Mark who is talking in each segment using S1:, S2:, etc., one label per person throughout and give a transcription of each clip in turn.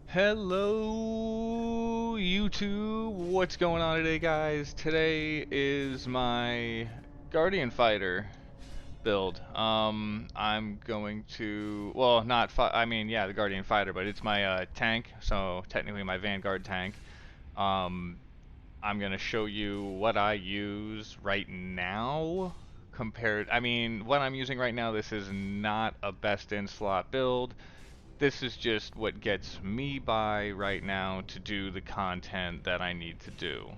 S1: Hello, YouTube. What's going on today, guys? Today is my Guardian Fighter build. I'm going to, well, not, I mean, yeah, the Guardian Fighter, but it's my tank, so technically my Vanguard tank. Um, I'm gonna show you what I use right now compared, I mean, what I'm using right now, this is not a best in slot build. This is just what gets me by right now to do the content that I need to do.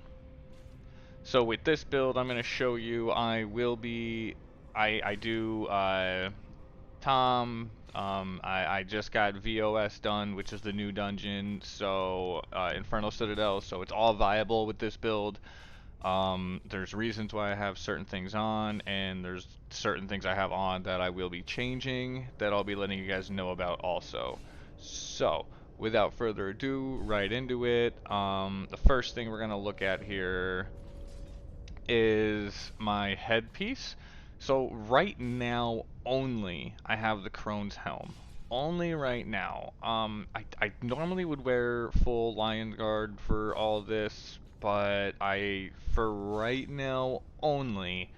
S1: So with this build, I'm going to show you I do Tom. I just got VOS done, which is the new dungeon, so Infernal Citadel, so it's all viable with this build. There's reasons why I have certain things on, and there's certain things I have on that I will be changing that I'll be letting you guys know about also. So, without further ado, right into it. The first thing we're going to look at here is my headpiece. So right now only I have the Crone's helm. Only right now. I normally would wear full Lion Guard for all of this, but for right now only,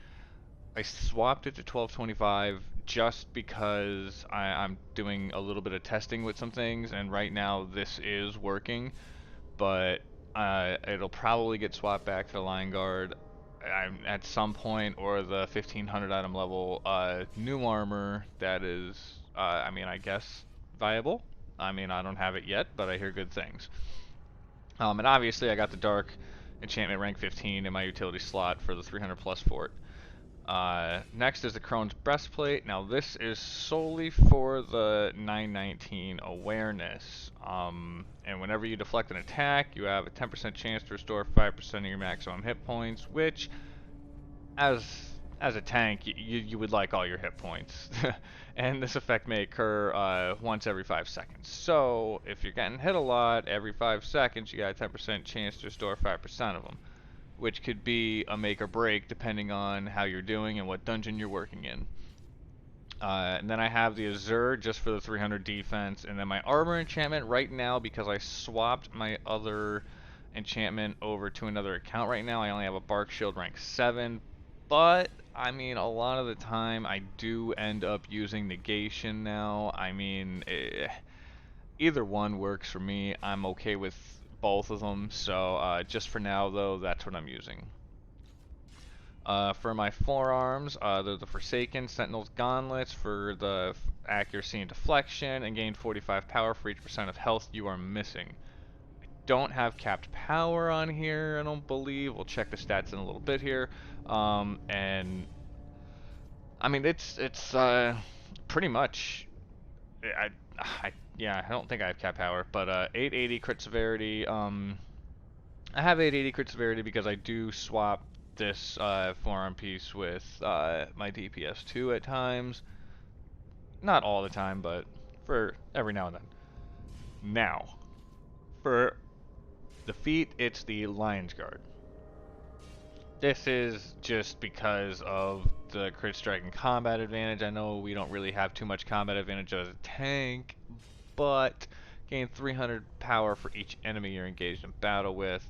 S1: I swapped it to 1225 just because I'm doing a little bit of testing with some things, and right now this is working, but it'll probably get swapped back to the Lion Guard at some point, or the 1500 item level new armor that is, I mean, I guess viable. I mean, I don't have it yet, but I hear good things. And obviously, I got the Dark Enchantment rank 15 in my utility slot for the 300 plus fort. Next is the Crone's Breastplate. Now this is solely for the 919 awareness. And whenever you deflect an attack, you have a 10% chance to restore 5% of your maximum hit points, which, as a tank, you would like all your hit points. And this effect may occur once every 5 seconds. So if you're getting hit a lot, every 5 seconds you got a 10% chance to restore 5% of them, which could be a make or break depending on how you're doing and what dungeon you're working in. And then I have the Azure just for the 300 defense, and then my armor enchantment right now, because I swapped my other enchantment over to another account right now, I only have a Bark Shield rank 7, but I mean, a lot of the time I do end up using negation now. I mean, either one works for me. I'm okay with both of them, so just for now though, that's what I'm using. For my forearms, they're the Forsaken Sentinel's Gauntlets for the accuracy and deflection, and gain 45 power for each percent of health you are missing. I don't have capped power on here, I don't believe. We'll check the stats in a little bit here. And I mean, it's pretty much. Yeah, I don't think I have cap power, but 880 crit severity. I have 880 crit severity because I do swap this forearm piece with my DPS2 at times. Not all the time, but for every now and then. Now, for the feat, it's the Lion's Guard. This is just because of the crit strike and combat advantage. I know we don't really have too much combat advantage as a tank, but gain 300 power for each enemy you're engaged in battle with.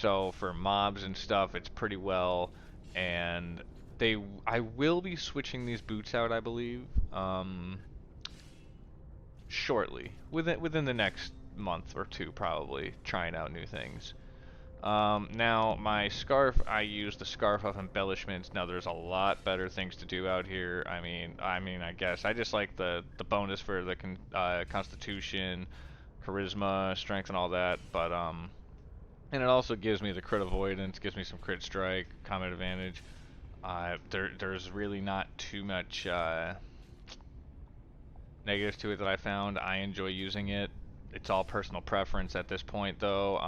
S1: So for mobs and stuff, it's pretty well. And I will be switching these boots out, I believe, shortly, within the next month or two, probably trying out new things. Now my scarf, I use the scarf of embellishments. Now there's a lot better things to do out here. I guess I just like the bonus for the constitution, charisma, strength, and all that. But and it also gives me the crit avoidance, gives me some crit strike, combat advantage. There's really not too much negatives to it that I found. I enjoy using it. It's all personal preference at this point, though.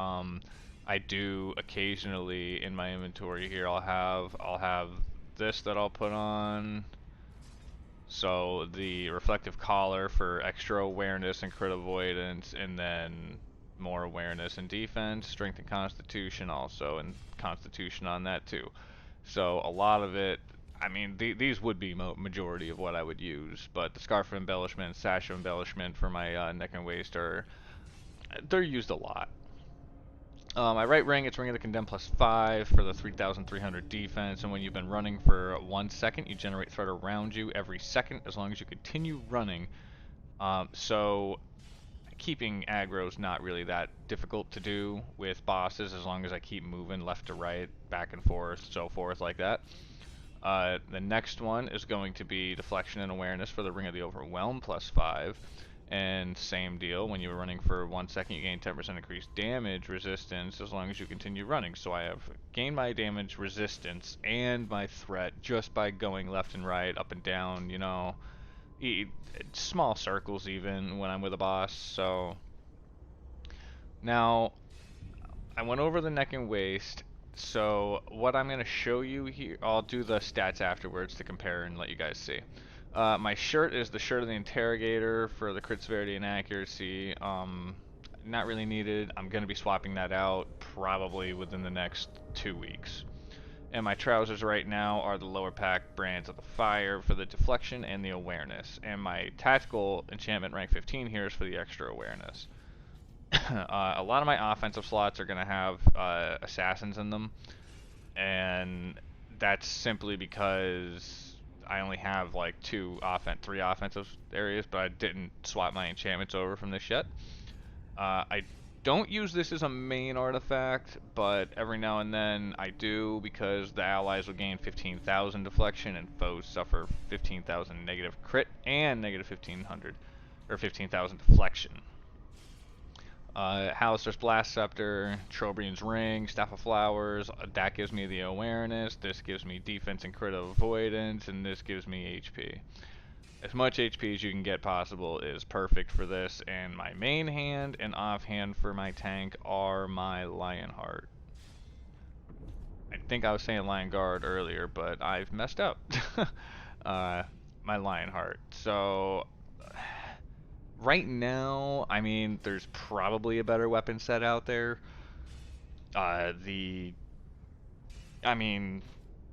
S1: I do occasionally in my inventory here. I'll have this that I'll put on. So the reflective collar for extra awareness and crit avoidance, and then more awareness and defense, strength and constitution also, and constitution on that too. So a lot of it, I mean, these would be majority of what I would use, but the scarf of embellishment, sash of embellishment for my neck and waist are they're used a lot. My right ring, it's Ring of the Condemned +5 for the 3,300 defense, and when you've been running for 1 second, you generate threat around you every second as long as you continue running. So keeping aggro is not really that difficult to do with bosses as long as I keep moving left to right, back and forth, so forth like that. The next one is going to be Deflection and Awareness for the Ring of the Overwhelmed +5. And same deal, when you're running for 1 second, you gain 10% increased damage resistance as long as you continue running. So I have gained my damage resistance and my threat just by going left and right, up and down, you know, small circles even when I'm with a boss. So now I went over the neck and waist. So what I'm going to show you here, I'll do the stats afterwards to compare and let you guys see. My shirt is the shirt of the interrogator for the crit severity and accuracy. Not really needed. I'm going to be swapping that out probably within the next 2 weeks. And my trousers right now are the lower pack brands of the fire for the deflection and the awareness. And my tactical enchantment rank 15 here is for the extra awareness. A lot of my offensive slots are going to have assassins in them. And that's simply because I only have like three offensive areas, but I didn't swap my enchantments over from this yet. I don't use this as a main artifact, but every now and then I do because the allies will gain 15,000 deflection and foes suffer 15,000 negative crit and negative 1,500 or 15,000 deflection. Halaster's Blast Scepter, Trobrian's Ring, Staff of Flowers, that gives me the awareness, this gives me defense and crit avoidance, and this gives me HP. As much HP as you can get possible is perfect for this, and my main hand and offhand for my tank are my Lionheart. I think I was saying Vanguard earlier, but I've messed up. My Lionheart. So right now, I mean, there's probably a better weapon set out there. I mean,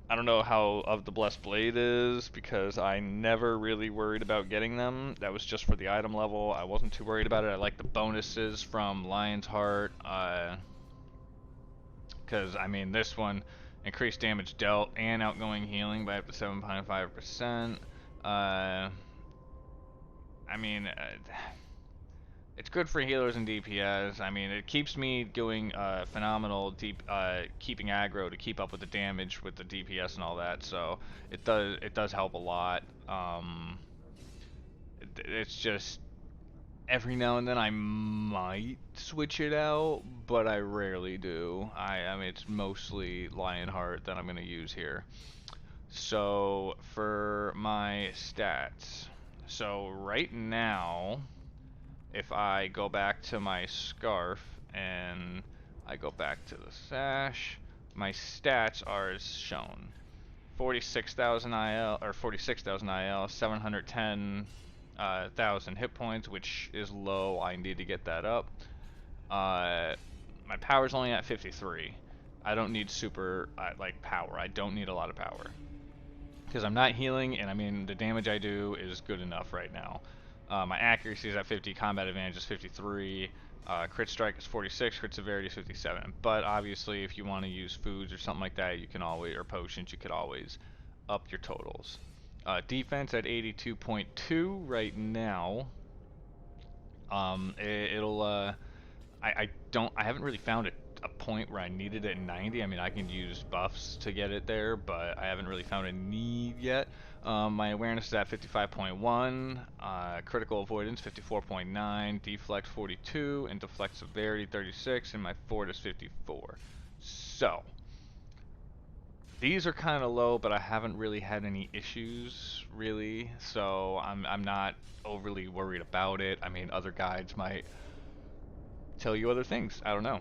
S1: I don't know how of the Blessed Blade is because I never really worried about getting them. That was just for the item level. I wasn't too worried about it. I like the bonuses from Lion's Heart. Because, I mean, this one, increased damage dealt and outgoing healing by up to 7.5%. I mean, it's good for healers and DPS. I mean, it keeps me doing phenomenal keeping aggro to keep up with the damage with the DPS and all that. So it does help a lot. It's just every now and then I might switch it out, but I rarely do. I mean, it's mostly Lionheart that I'm gonna use here. So for my stats, so right now, if I go back to my scarf and I go back to the sash, my stats are as shown. 46,000 IL, or 46,000 IL, 710,000 hit points, which is low. I need to get that up. My power's only at 53. I don't need super, like, power. I don't need a lot of power. Because I'm not healing, and I mean, the damage I do is good enough right now. My accuracy is at 50, combat advantage is 53, crit strike is 46, crit severity is 57. But obviously, if you want to use foods or something like that, you can always, or potions, you could always up your totals. Defense at 82.2 right now. I haven't really found a point where I needed it at 90. I mean, I can use buffs to get it there, but I haven't really found a need yet. My awareness is at 55.1, critical avoidance 54.9, deflect 42, and deflect severity 36, and my fort is 54. So these are kind of low, but I haven't really had any issues really, so I'm not overly worried about it. I mean, other guides might tell you other things. I don't know.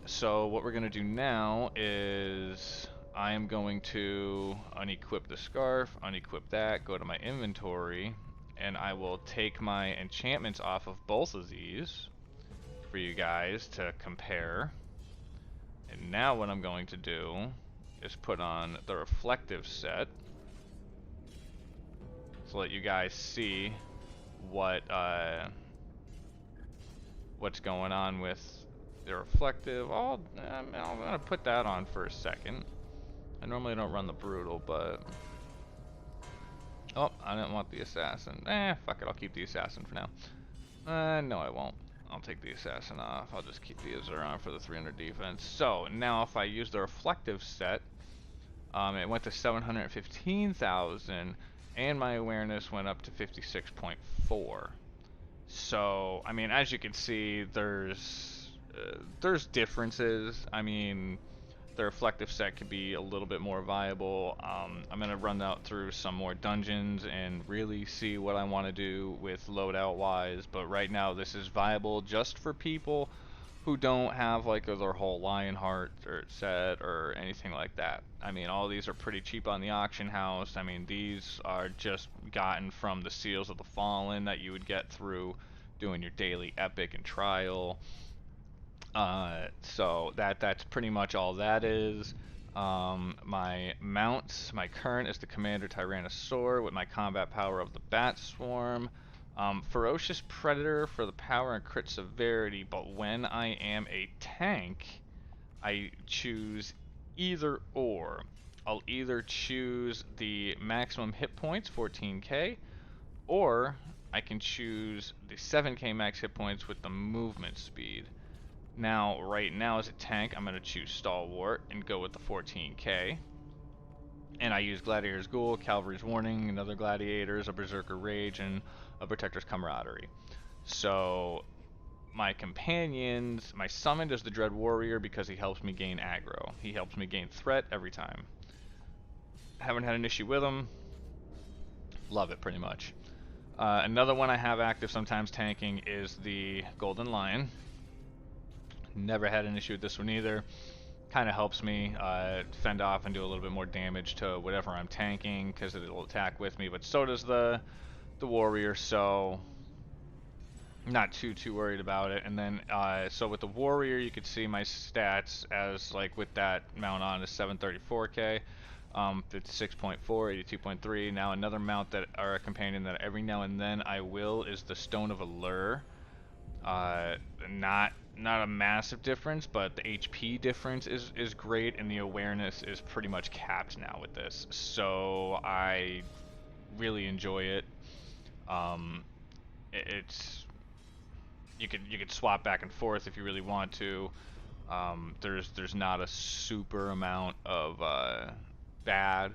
S1: So what we're gonna do now is I am going to unequip the scarf, unequip that, go to my inventory, and I will take my enchantments off of both of these for you guys to compare. And now what I'm going to do is put on the reflective set to let you guys see what what's going on with the reflective. I'm gonna put that on for a second. I normally don't run the brutal, but oh, I didn't want the assassin. Fuck it, I'll keep the assassin for now. No, I won't. I'll take the assassin off. I'll just keep the Azure on for the 300 defense. So now if I use the reflective set, it went to 715,000, and my awareness went up to 56.4. So, I mean, as you can see, there's differences. I mean, the reflective set could be a little bit more viable. I'm going to run out through some more dungeons and really see what I want to do with loadout wise, but right now this is viable just for people who don't have like their whole Lionheart or set or anything like that. I mean, all these are pretty cheap on the auction house. I mean, these are just gotten from the Seals of the Fallen that you would get through doing your daily epic and trial. So that's pretty much all that is. My mounts, my current is the Commander Tyrannosaur with my combat power of the Bat Swarm. Ferocious Predator for the power and crit severity, but when I am a tank, I choose either or. I'll either choose the maximum hit points, 14k, or I can choose the 7k max hit points with the movement speed. Now, right now as a tank, I'm going to choose Stalwart and go with the 14k. And I use Gladiator's Ghoul, Cavalry's Warning, another Gladiators, a Berserker Rage, and a Protector's Camaraderie. So, my companions, my summoned is the Dread Warrior because he helps me gain aggro. He helps me gain threat every time. Haven't had an issue with him. Love it, pretty much. Another one I have active sometimes tanking is the Golden Lion. Never had an issue with this one either. Kind of helps me fend off and do a little bit more damage to whatever I'm tanking because it'll attack with me, but so does the warrior, so not too worried about it. And then so with the warrior, you could see my stats as like with that mount on is 734k, 56.4, 82.3. Now another mount that or a companion that every now and then I will is the Stone of Allure. Not a massive difference, but the HP difference is great, and the awareness is pretty much capped now with this. So I really enjoy it. It's you could swap back and forth if you really want to. There's not a super amount of bad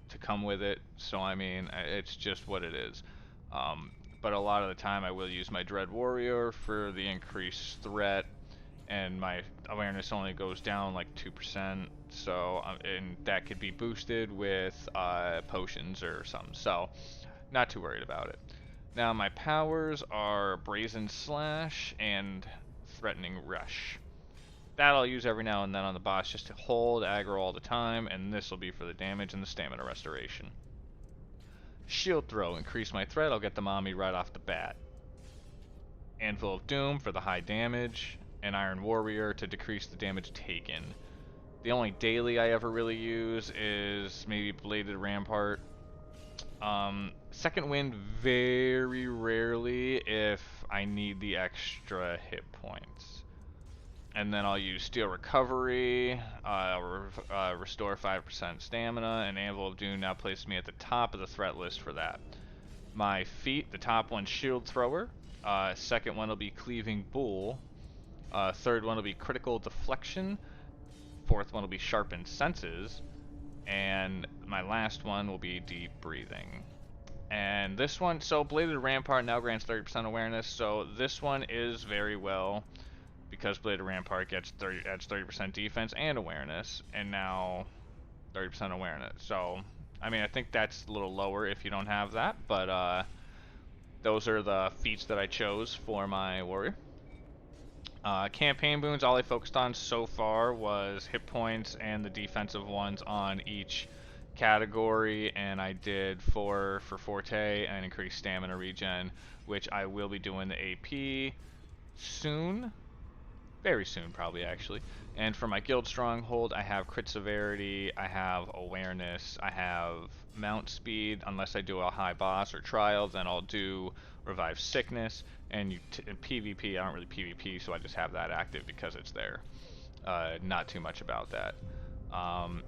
S1: to come with it. So I mean, it's just what it is. But a lot of the time I will use my Dread Warrior for the increased threat, and my awareness only goes down like 2%, so and that could be boosted with potions or something, so not too worried about it. Now my powers are Brazen Slash and Threatening Rush. That I'll use every now and then on the boss just to hold aggro all the time, and this will be for the damage and the stamina restoration. Shield Throw, increase my threat, I'll get the mommy right off the bat. Anvil of Doom for the high damage, and Iron Warrior to decrease the damage taken. The only daily I ever really use is maybe Bladed Rampart. Second Wind very rarely if I need the extra hit points. And then I'll use Steel Recovery, restore 5% stamina, and Anvil of Doom now places me at the top of the threat list for that. My feat, the top one, Shield Thrower. Second one will be Cleaving Bull. Third one will be Critical Deflection. Fourth one will be Sharpened Senses. And my last one will be Deep Breathing. And this one, so Bladed Rampart now grants 30% awareness, so this one is very well, because Bladed Rampart adds 30% defense and awareness, and now 30% awareness. So, I mean, I think that's a little lower if you don't have that, but those are the feats that I chose for my warrior. Campaign boons, all I focused on so far was hit points and the defensive ones on each category, and I did 4 for Forte and increased stamina regen, which I will be doing the AP soon. very soon, probably actually. And for my guild stronghold, I have crit severity, I have awareness, I have mount speed. Unless I do a high boss or trial, then I'll do revive sickness. And in PvP, I don't really PvP, so I just have that active because it's there. Not too much about that.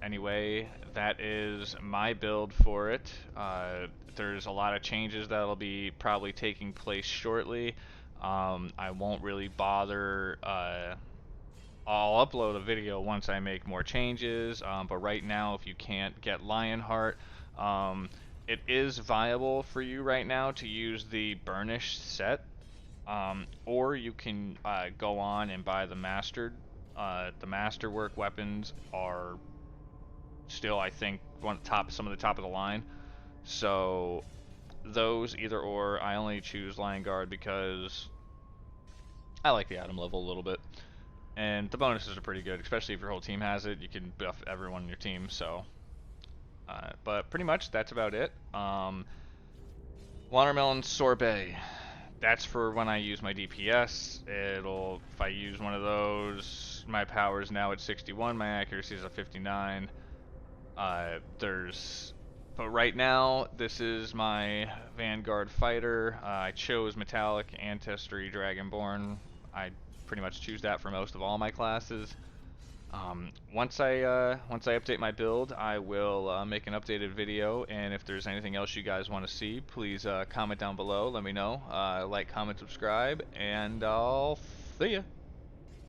S1: Anyway, that is my build for it. There's a lot of changes that'll be probably taking place shortly. I won't really bother. I'll upload a video once I make more changes. But right now, if you can't get Lionheart, it is viable for you right now to use the Burnish set. Or you can go on and buy the mastered. The masterwork weapons are still, I think, some of the top of the line. So those, either or. I only choose Lion Guard because I like the item level a little bit, and the bonuses are pretty good, especially if your whole team has it. You can buff everyone in your team. So, but pretty much that's about it. Watermelon sorbet. That's for when I use my DPS. If I use one of those, my power is now at 61, my accuracy is at 59. But right now, this is my Vanguard fighter. I chose Metallic Ancestry Dragonborn. I pretty much choose that for most of all my classes. Once I update my build, I will make an updated video, and if there's anything else you guys want to see, please comment down below. Let me know. Like, comment, subscribe, and I'll see ya.